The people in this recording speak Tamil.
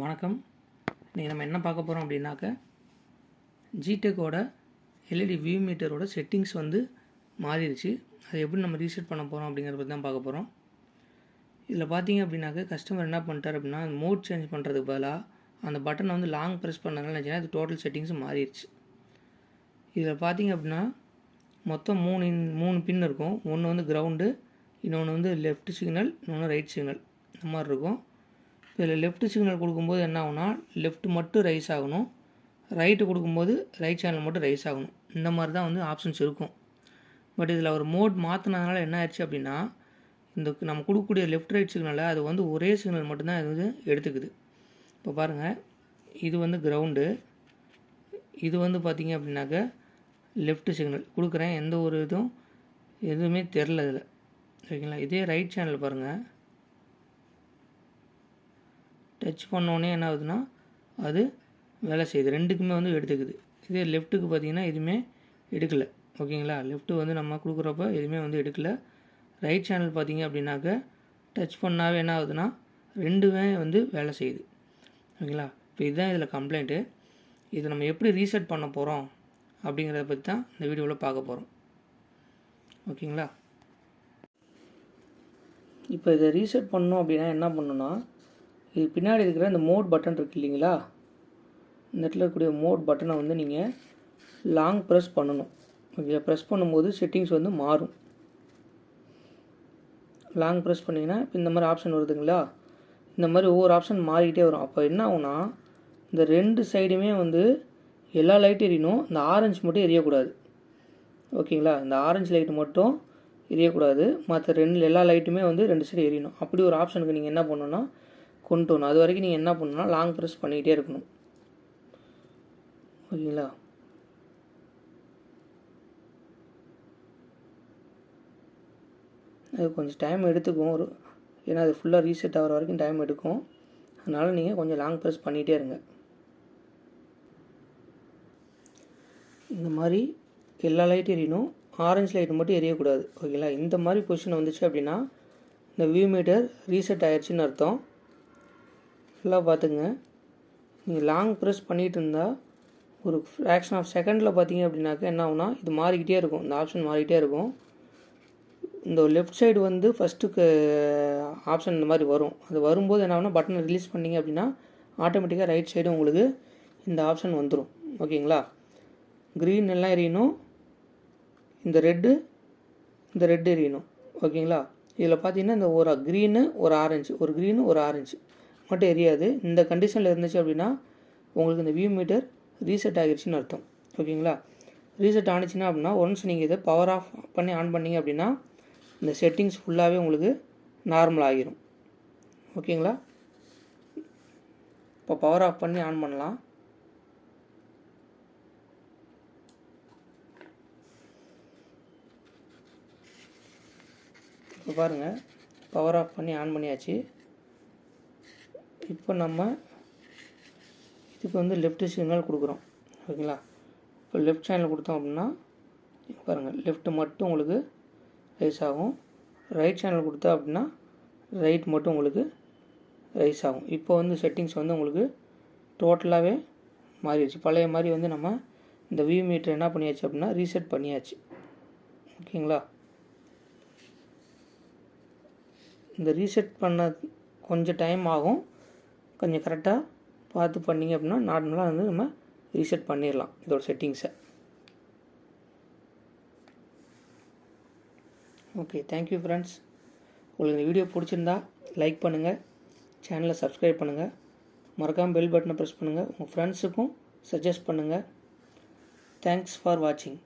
வணக்கம். இன்றைக்கி நம்ம என்ன பார்க்க போகிறோம் அப்படின்னாக்க ஜிடெக்கோட எல்இடி வியூ மீட்டரோட செட்டிங்ஸ் மாறிடுச்சு. அதை எப்படி நம்ம ரீசெட் பண்ண போகிறோம் அப்படிங்கிறத பற்றி தான் பார்க்க போகிறோம். இதில் பார்த்தீங்க அப்படின்னாக்க கஸ்டமர் என்ன பண்ணிட்டார் அப்படின்னா மோட் சேஞ்ச் பண்ணுறதுக்கு பதிலாக அந்த பட்டனை லாங் ப்ரெஸ் பண்ணதுனால நினச்சின்னா அது டோட்டல் செட்டிங்ஸ் மாறிடுச்சு. இதில் பார்த்தீங்க அப்படின்னா மொத்தம் மூணு பின் இருக்கும். ஒன்று கிரவுண்டு, இன்னொன்று லெஃப்ட் சிக்னல், இன்னொன்று ரைட் சிக்னல். இந்த மாதிரி இருக்கும். இதில் லெஃப்ட் சிக்னல் கொடுக்கும்போது என்ன ஆகுனா லெஃப்ட் மட்டும் ரைஸ் ஆகணும், ரைட்டு கொடுக்கும்போது ரைட் சேனல் மட்டும் ரைஸ் ஆகணும். இந்த மாதிரி தான் ஆப்ஷன்ஸ் இருக்கும். பட் இதில் ஒரு மோட் மாற்றினதுனால என்ன ஆயிடுச்சு அப்படின்னா நம்ம கொடுக்கக்கூடிய லெஃப்ட் ரைட் சிக்னலை அது ஒரே சிக்னல் மட்டும்தான் எடுத்துக்குது. இப்போ பாருங்கள், இது கிரவுண்டு, இது பார்த்திங்க அப்படின்னாக்க லெஃப்ட் சிக்னல் கொடுக்குறேன். எந்த ஒரு எதுவுமே தெரில இதில், ஓகேங்களா. இதே ரைட் சேனல் பாருங்கள், டச் பண்ணோடனே என்ன ஆகுதுன்னா அது வேலை செய்யுது, ரெண்டுக்குமே எடுத்துக்குது. இதே லெஃப்ட்டுக்கு பார்த்திங்கன்னா எதுவுமே எடுக்கலை, ஓகேங்களா. லெஃப்ட்டு நம்ம கொடுக்குறப்ப எதுவுமே எடுக்கலை. ரைட் சேனல் பார்த்திங்க அப்படின்னாக்க டச் பண்ணாவே என்ன ஆகுதுன்னா ரெண்டுமே வேலை செய்யுது, ஓகேங்களா. இப்போ இதுதான் இதில் கம்ப்ளைண்ட்டு. இதை நம்ம எப்படி ரீசெட் பண்ண போகிறோம் அப்படிங்கிறத பற்றி தான் இந்த வீடியோவில் பார்க்க போகிறோம், ஓகேங்களா. இப்போ இதை ரீசெட் பண்ணணும் அப்படின்னா என்ன பண்ணணும்னா இது பின்னாடி இருக்கிற இந்த மோட் பட்டன் இருக்குது இல்லைங்களா, இந்த இடத்துல இருக்கக்கூடிய மோட் பட்டனை நீங்கள் லாங் ப்ரெஸ் பண்ணணும். ஓகே, ப்ரெஸ் பண்ணும்போது செட்டிங்ஸ் மாறும். லாங் ப்ரெஸ் பண்ணிங்கன்னா இப்போ இந்த மாதிரி ஆப்ஷன் வருதுங்களா, இந்த மாதிரி ஒவ்வொரு ஆப்ஷன் மாறிக்கிட்டே வரும். அப்போ என்ன ஆகுனா இந்த ரெண்டு சைடுமே எல்லா லைட்டும் எரியணும், இந்த ஆரஞ்சு மட்டும் எரியக்கூடாது, ஓகேங்களா. இந்த ஆரஞ்சு லைட்டு மட்டும் எரியக்கூடாது, மற்ற எல்லா லைட்டுமே ரெண்டு சைடு எரியணும். அப்படி ஒரு ஆப்ஷனுக்கு நீங்கள் என்ன பண்ணணுன்னா கொண்டு வரணும். அது வரைக்கும் நீங்கள் என்ன பண்ணணும்னா லாங் ப்ரெஸ் பண்ணிக்கிட்டே இருக்கணும், ஓகேங்களா. அது கொஞ்சம் டைம் எடுத்துக்கும், ஏன்னா அது ஃபுல்லாக ரீசெட் ஆகிற வரைக்கும் டைம் எடுக்கும். அதனால் நீங்கள் கொஞ்சம் லாங் ப்ரெஸ் பண்ணிகிட்டே இருங்க. இந்த மாதிரி எல்லா லைட்டும் எரியணும், ஆரஞ்சு லைட்டு மட்டும் எரியக்கூடாது, ஓகேங்களா. இந்த மாதிரி பொசிஷன் வந்துச்சு அப்படின்னா இந்த வியூ மீட்டர் ரீசெட் ஆகிடுச்சின்னு அர்த்தம். ஃபுல்லாக பார்த்துங்க. நீங்கள் லாங் ப்ரெஸ் பண்ணிகிட்டு இருந்தால் ஒரு ஃப்ராக்ஷன் ஆஃப் செகண்டில் பார்த்தீங்க அப்படின்னாக்க என்ன ஆகுனா இது மாறிக்கிட்டே இருக்கும், இந்த ஆப்ஷன் மாறிக்கிட்டே இருக்கும். இந்த லெஃப்ட் சைடு ஃபஸ்ட்டுக்கு ஆப்ஷன் இந்த மாதிரி வரும். அது வரும்போது என்ன ஆகுனா பட்டனை ரிலீஸ் பண்ணிங்க அப்படின்னா ஆட்டோமேட்டிக்காக ரைட் சைடு உங்களுக்கு இந்த ஆப்ஷன் வந்துடும், ஓகேங்களா. க்ரீன் எல்லாம் எரியணும், இந்த ரெட்டு எரியணும், ஓகேங்களா. இதில் பார்த்தீங்கன்னா இந்த ஒரு க்ரீனு ஒரு ஆரஞ்சு, ஒரு க்ரீனு ஒரு ஆரஞ்சு மட்டும் எரியாது. இந்த கண்டிஷனில் இருந்துச்சு அப்படின்னா உங்களுக்கு இந்த வியூ மீட்டர் ரீசெட் ஆகிடுச்சின்னு அர்த்தம், ஓகேங்களா. ரீசெட் ஆனிச்சுன்னா அப்படின்னா ஒன்ஸ் நீங்கள் இதை பவர் ஆஃப் பண்ணி ஆன் பண்ணிங்க அப்படின்னா இந்த செட்டிங்ஸ் ஃபுல்லாகவே உங்களுக்கு நார்மல் ஆகிரும், ஓகேங்களா. இப்போ பவர் ஆஃப் பண்ணி ஆன் பண்ணலாம். இப்போ பாருங்கள், பவர் ஆஃப் பண்ணி ஆன் பண்ணியாச்சு. இப்போ நம்ம இதுக்கு லெஃப்ட் சிக்னல் கொடுக்குறோம், ஓகேங்களா. இப்போ லெஃப்ட் சேனல் கொடுத்தோம் அப்படின்னா பாருங்கள் லெஃப்ட் மட்டும் உங்களுக்கு ரைஸ் ஆகும், ரைட் சேனல் கொடுத்தா அப்படின்னா ரைட் மட்டும் உங்களுக்கு ரைஸ் ஆகும். இப்போ செட்டிங்ஸ் உங்களுக்கு டோட்டலாகவே மாறிடுச்சு. பழைய மாதிரி நம்ம இந்த வியூ மீட்டர் என்ன பண்ணியாச்சு அப்படின்னா ரீசெட் பண்ணியாச்சு, ஓகேங்களா. இந்த ரீசெட் பண்ண கொஞ்சம் டைம் ஆகும், கொஞ்சம் கரெக்டாக பார்த்து பண்ணிங்க அப்படின்னா நார்மலாக நம்ம ரீசெட் பண்ணிடலாம் இதோட செட்டிங்ஸை. Okay, thank you friends. உங்களுக்கு இந்த வீடியோ பிடிச்சிருந்தா லைக் பண்ணுங்கள், சேனலை சப்ஸ்கிரைப் பண்ணுங்கள், மறக்காமல் பெல் பட்டனை ப்ரெஸ் பண்ணுங்கள், உங்கள் ஃப்ரெண்ட்ஸுக்கும் சஜஸ்ட் பண்ணுங்கள். தேங்க்ஸ் ஃபார் வாட்சிங்.